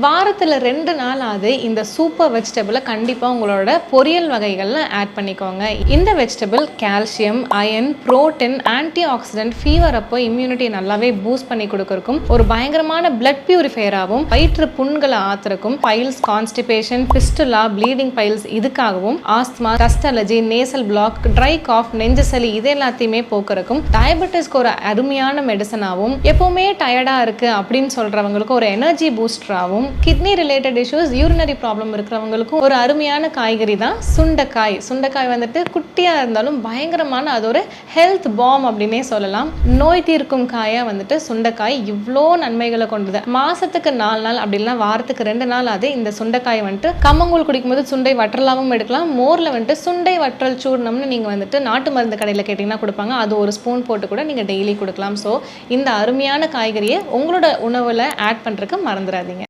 வாரத்தில் 2 நாளாவது இந்த சூப்பர் வெஜிடபிளை கண்டிப்பாக உங்களோட பொரியல் வகைகளில் ஆட் பண்ணிக்கோங்க. இந்த vegetable calcium, iron, protein, antioxidant, fever அப்போ இம்யூனிட்டி நல்லாவே பூஸ்ட் பண்ணி கொடுக்கறக்கும், ஒரு பயங்கரமான பிளட் பியூரிஃபையராகவும், வயிற்று புண்களை ஆத்துறக்கும், piles, constipation, fistula, bleeding piles இதுக்காகவும், asthma, dust allergy, nasal block, dry cough, நெஞ்சு சளி இது எல்லாத்தையுமே போக்குறக்கும், டயபெட்டிஸ்க்கு ஒரு அருமையான மெடிசனாகவும், எப்பவுமே டயர்டா இருக்கு அப்படின்னு சொல்றவங்களுக்கு ஒரு எனர்ஜி பூஸ்டராகவும், kidney related issues, urinary problem இருக்கிறவங்களுக்கும் ஒரு அருமையான காய்கறி தான் சுண்டைக்காய். சுண்டைக்காய் வந்துட்டு குட்டியாக இருந்தாலும் பயங்கரமான அது ஒரு ஹெல்த் பாம் அப்படின்னே சொல்லலாம். நோய் தீர்க்கும் காயாக வந்துட்டு சுண்டைக்காய் இவ்வளோ நன்மைகளை கொண்டது. மாசத்துக்கு 4 நாள் அப்படின்னா வாரத்துக்கு 2 நாள் அது இந்த சுண்டைக்காய் வந்துட்டு கம்மங்கூழ் குடிக்கும்போது சுண்டை வற்றலாவும் எடுக்கலாம். மோரில் வந்துட்டு சுண்டை வற்றல் சூர்ணம்னு நீங்கள் வந்துட்டு நாட்டு மருந்து கடையில் கேட்டிங்கன்னா கொடுப்பாங்க. அது ஒரு ஸ்பூன் போட்டு கூட நீங்கள் டெய்லி கொடுக்கலாம். ஸோ இந்த அருமையான காய்கறியை உங்களோட உணவில் ஆட் பண்ணுறதுக்கு மறந்துடாதீங்க.